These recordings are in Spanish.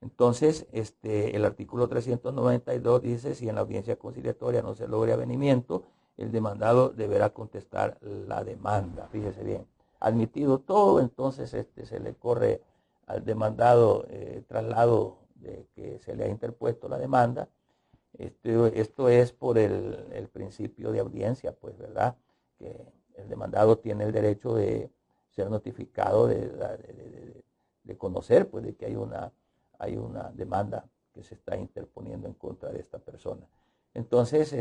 Entonces, el artículo 392 dice, si en la audiencia conciliatoria no se logre avenimiento, el demandado deberá contestar la demanda. Fíjese bien, admitido todo, entonces se le corre al demandado traslado de que se le ha interpuesto la demanda. Esto es por el principio de audiencia, pues, ¿verdad? Que el demandado tiene el derecho de ser notificado, de conocer, pues, de que hay una demanda que se está interponiendo en contra de esta persona. Entonces,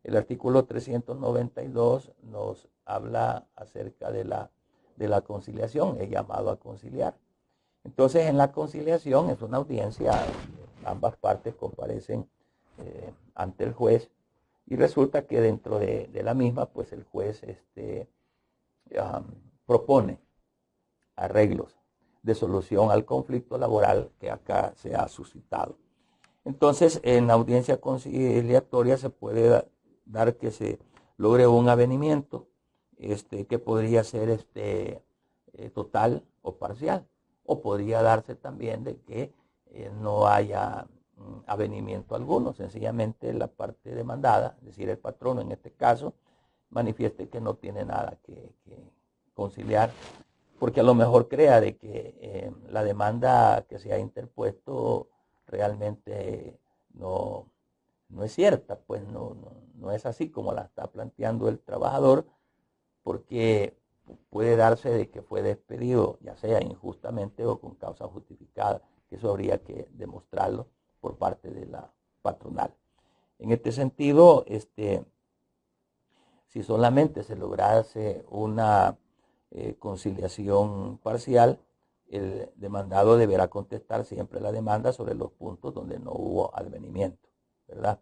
el artículo 392 nos habla acerca de la conciliación, el llamado a conciliar. Entonces, en la conciliación es una audiencia, ambas partes comparecen ante el juez y resulta que dentro de la misma, pues el juez propone arreglos de solución al conflicto laboral que acá se ha suscitado. Entonces, en la audiencia conciliatoria se puede dar que se logre un avenimiento que podría ser total o parcial, o podría darse también de que no haya avenimiento alguno, sencillamente la parte demandada, es decir, el patrono en este caso, manifieste que no tiene nada que conciliar, porque a lo mejor crea de que la demanda que se ha interpuesto realmente no es cierta, pues no es así como la está planteando el trabajador, porque puede darse de que fue despedido, ya sea injustamente o con causa justificada, que eso habría que demostrarlo por parte de la patronal. En este sentido, si solamente se lograse una conciliación parcial, el demandado deberá contestar siempre la demanda sobre los puntos donde no hubo advenimiento, ¿verdad?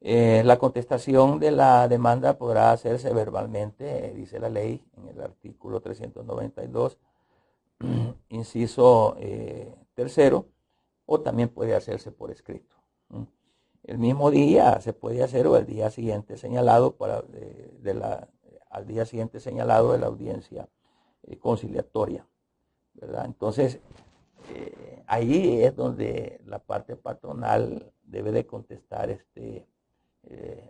La contestación de la demanda podrá hacerse verbalmente, dice la ley en el artículo 392, inciso tercero, o también puede hacerse por escrito. El mismo día se puede hacer o el día siguiente señalado al día siguiente señalado de la audiencia conciliatoria, ¿verdad? Entonces, ahí es donde la parte patronal debe de contestar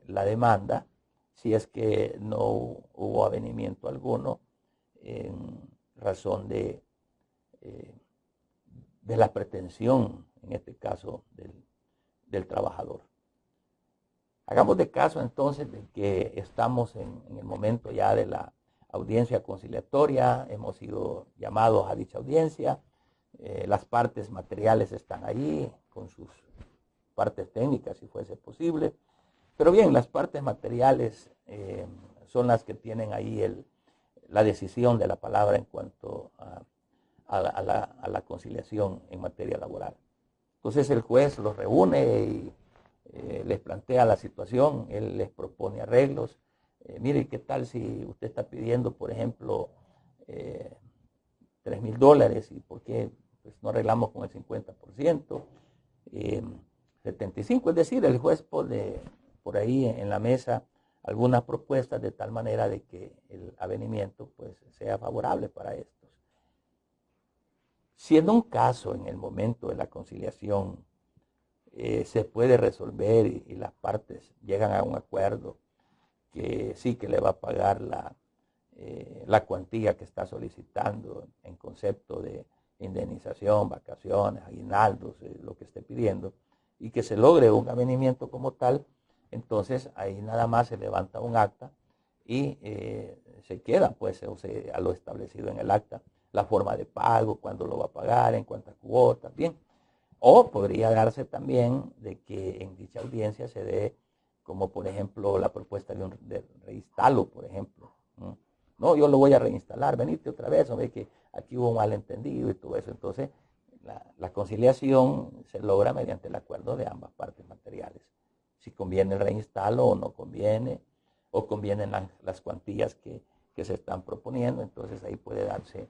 la demanda, si es que no hubo avenimiento alguno en razón de la pretensión, en este caso, del trabajador. Hagamos de caso entonces de que estamos en el momento ya de la audiencia conciliatoria, hemos sido llamados a dicha audiencia, las partes materiales están ahí con sus partes técnicas si fuese posible, pero bien, las partes materiales son las que tienen ahí la decisión de la palabra en cuanto a la conciliación en materia laboral. Entonces el juez los reúne y les plantea la situación, él les propone arreglos. Mire, ¿qué tal si usted está pidiendo, por ejemplo, $3,000 y por qué pues, no arreglamos con el 50%? 75%, es decir, el juez pone por ahí en la mesa algunas propuestas de tal manera de que el avenimiento pues, sea favorable para estos. Si en un caso, en el momento de la conciliación, se puede resolver y las partes llegan a un acuerdo que sí que le va a pagar la cuantía que está solicitando en concepto de indemnización, vacaciones, aguinaldos, lo que esté pidiendo, y que se logre un avenimiento como tal, entonces ahí nada más se levanta un acta y se queda pues a lo establecido en el acta, la forma de pago, cuándo lo va a pagar, en cuántas cuotas, bien. O podría darse también de que en dicha audiencia se dé, como por ejemplo la propuesta de reinstalo, por ejemplo. No, yo lo voy a reinstalar, venite otra vez, o ve que aquí hubo un malentendido y todo eso. Entonces, la conciliación se logra mediante el acuerdo de ambas partes materiales. Si conviene el reinstalo o no conviene, o convienen las cuantías que se están proponiendo, entonces ahí puede darse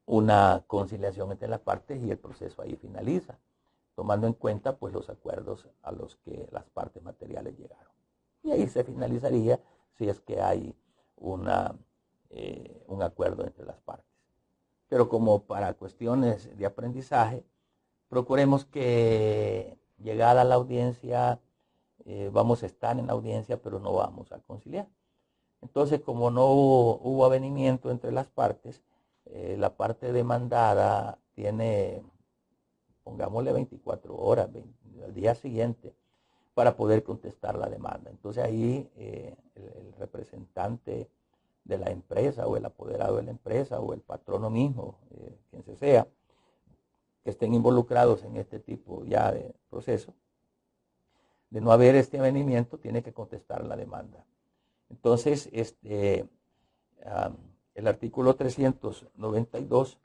una conciliación entre las partes y el proceso ahí finaliza, tomando en cuenta pues los acuerdos a los que las partes materiales llegaron. Y ahí se finalizaría si es que hay un acuerdo entre las partes. Pero como para cuestiones de aprendizaje, procuremos que llegada la audiencia, vamos a estar en la audiencia, pero no vamos a conciliar. Entonces, como no hubo avenimiento entre las partes, la parte demandada tiene, pongámosle 24 horas, al día siguiente, para poder contestar la demanda. Entonces ahí el representante de la empresa o el apoderado de la empresa o el patrono mismo, quien se sea, que estén involucrados en este tipo ya de proceso, de no haber este avenimiento, tiene que contestar la demanda. Entonces, el artículo 392,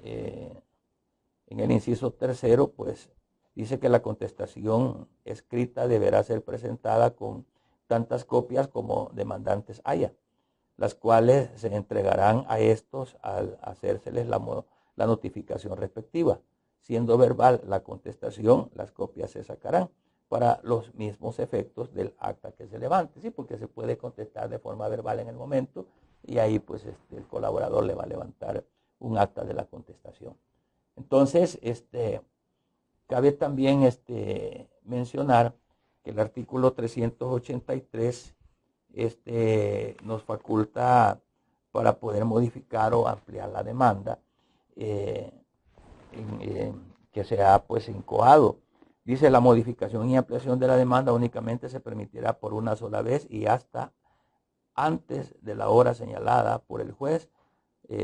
en el inciso tercero, pues dice que la contestación escrita deberá ser presentada con tantas copias como demandantes haya, las cuales se entregarán a estos al hacérseles la notificación respectiva. Siendo verbal la contestación, las copias se sacarán para los mismos efectos del acta que se levante, ¿sí? Porque se puede contestar de forma verbal en el momento y ahí pues el colaborador le va a levantar un acta de la contestación. Entonces, cabe también mencionar que el artículo 383 nos faculta para poder modificar o ampliar la demanda que se ha pues incoado. Dice: la modificación y ampliación de la demanda únicamente se permitirá por una sola vez y hasta antes de la hora señalada por el juez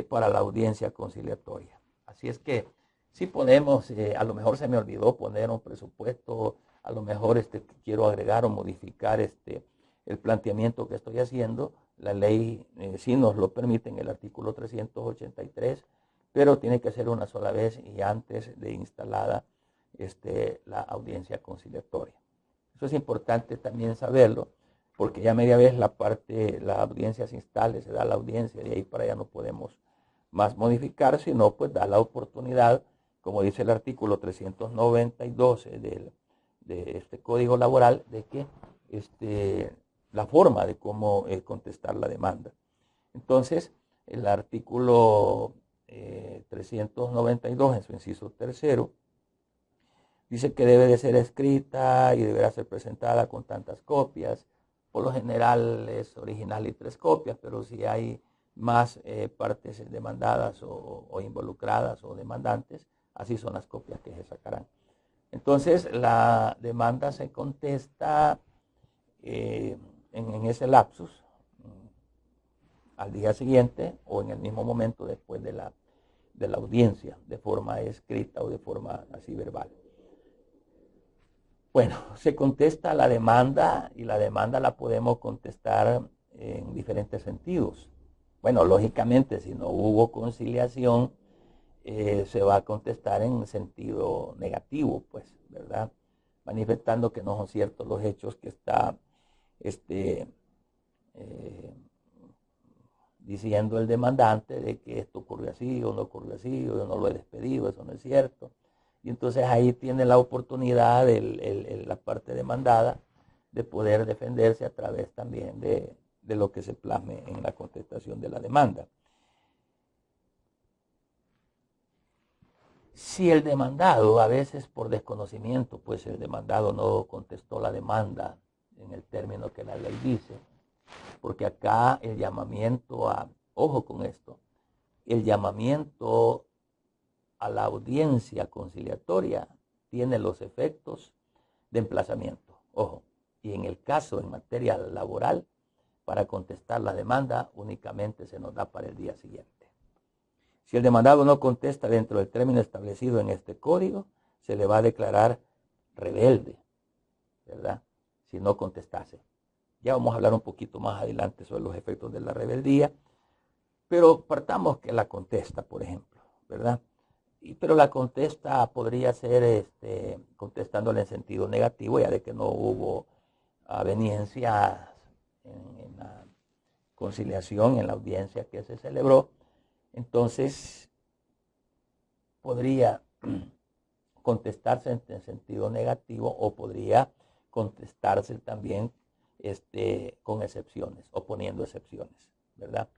para la audiencia conciliatoria. Así es que si ponemos, a lo mejor se me olvidó poner un presupuesto, a lo mejor quiero agregar o modificar el planteamiento que estoy haciendo, la ley sí nos lo permite en el artículo 383, pero tiene que ser una sola vez y antes de instalada la audiencia conciliatoria. Eso es importante también saberlo, porque ya media vez la audiencia se instale, se da la audiencia, de ahí para allá no podemos más modificar, sino pues da la oportunidad, como dice el artículo 392 de este Código Laboral, de que la forma de cómo contestar la demanda. Entonces, el artículo 392 en su inciso tercero dice que debe de ser escrita y deberá ser presentada con tantas copias. Por lo general es original y 3 copias, pero si hay más partes demandadas o involucradas o demandantes, así son las copias que se sacarán. Entonces, la demanda se contesta en ese lapsus al día siguiente o en el mismo momento después de la audiencia, de forma escrita o de forma así verbal. Bueno, se contesta la demanda y la demanda la podemos contestar en diferentes sentidos. Bueno, lógicamente, si no hubo conciliación, se va a contestar en sentido negativo, pues, ¿verdad? Manifestando que no son ciertos los hechos que está diciendo el demandante, de que esto ocurrió así o no ocurrió así, o yo no lo he despedido, eso no es cierto. Y entonces ahí tiene la oportunidad la parte demandada de poder defenderse a través también de lo que se plasme en la contestación de la demanda. Si el demandado, a veces por desconocimiento, pues el demandado no contestó la demanda en el término que la ley dice, porque acá el llamamiento ojo con esto, el llamamiento a la audiencia conciliatoria tiene los efectos de emplazamiento, ojo, y en el caso en materia laboral, para contestar la demanda únicamente se nos da para el día siguiente. Si el demandado no contesta dentro del término establecido en este código, se le va a declarar rebelde, ¿verdad? Si no contestase. Ya vamos a hablar un poquito más adelante sobre los efectos de la rebeldía, pero partamos que la contesta, por ejemplo, ¿verdad? Pero la contesta podría ser contestándole en sentido negativo, ya de que no hubo aveniencia en la conciliación, en la audiencia que se celebró. Entonces, podría contestarse en sentido negativo o podría contestarse también con excepciones o poniendo excepciones, ¿verdad?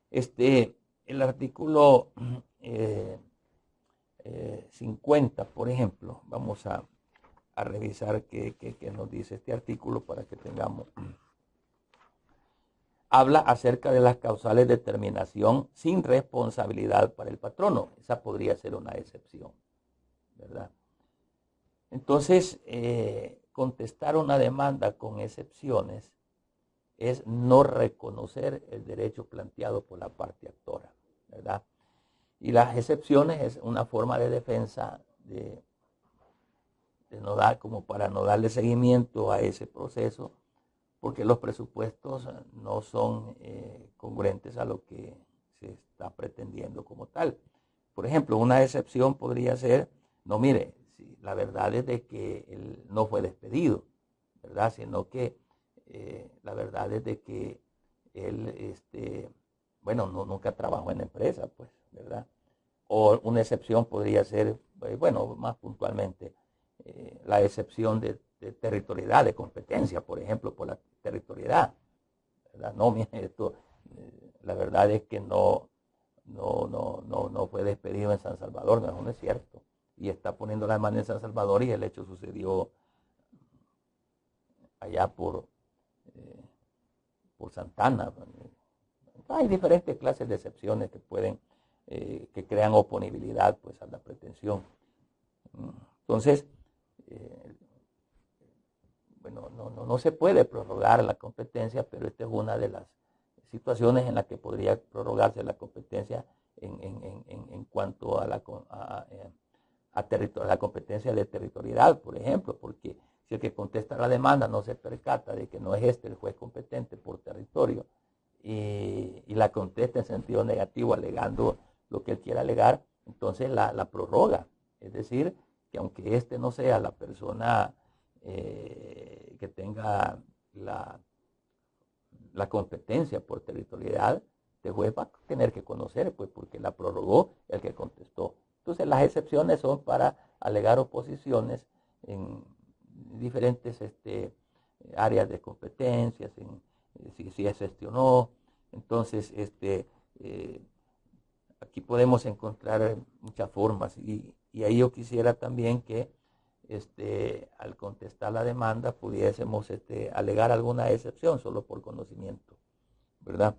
El artículo 50, por ejemplo, vamos a revisar qué nos dice este artículo para que tengamos. Habla acerca de las causales de terminación sin responsabilidad para el patrono. Esa podría ser una excepción, ¿verdad? Entonces, contestar una demanda con excepciones es no reconocer el derecho planteado por la parte actora, ¿verdad? Y las excepciones es una forma de defensa de no dar, como para no darle seguimiento a ese proceso, porque los presupuestos no son congruentes a lo que se está pretendiendo como tal. Por ejemplo, una excepción podría ser, no, mire, si la verdad es de que él no fue despedido, ¿verdad? Sino que la verdad es de que él, bueno, nunca trabajó en la empresa, pues, ¿verdad? O una excepción podría ser, bueno, más puntualmente, la excepción de territorialidad, de competencia, por ejemplo, por la territorialidad, ¿verdad? No, mire, esto, la verdad es que no fue despedido en San Salvador, no es cierto. Y está poniendo la mano en San Salvador y el hecho sucedió allá por Santana. Hay diferentes clases de excepciones que pueden, que crean oponibilidad pues a la pretensión. Entonces, bueno, no se puede prorrogar la competencia, pero esta es una de las situaciones en las que podría prorrogarse la competencia en cuanto a la competencia de territorialidad, por ejemplo, porque si el que contesta la demanda no se percata de que no es este el juez competente por territorio y la contesta en sentido negativo alegando lo que él quiera alegar, entonces la prorroga. Es decir, que aunque este no sea la persona que tenga la competencia por territorialidad, el juez va a tener que conocer, pues porque la prorrogó el que contestó. Entonces las excepciones son para alegar oposiciones en diferentes áreas de competencias, si se gestionó. Entonces, aquí podemos encontrar muchas formas y ahí yo quisiera también que al contestar la demanda pudiésemos alegar alguna excepción solo por conocimiento, ¿verdad?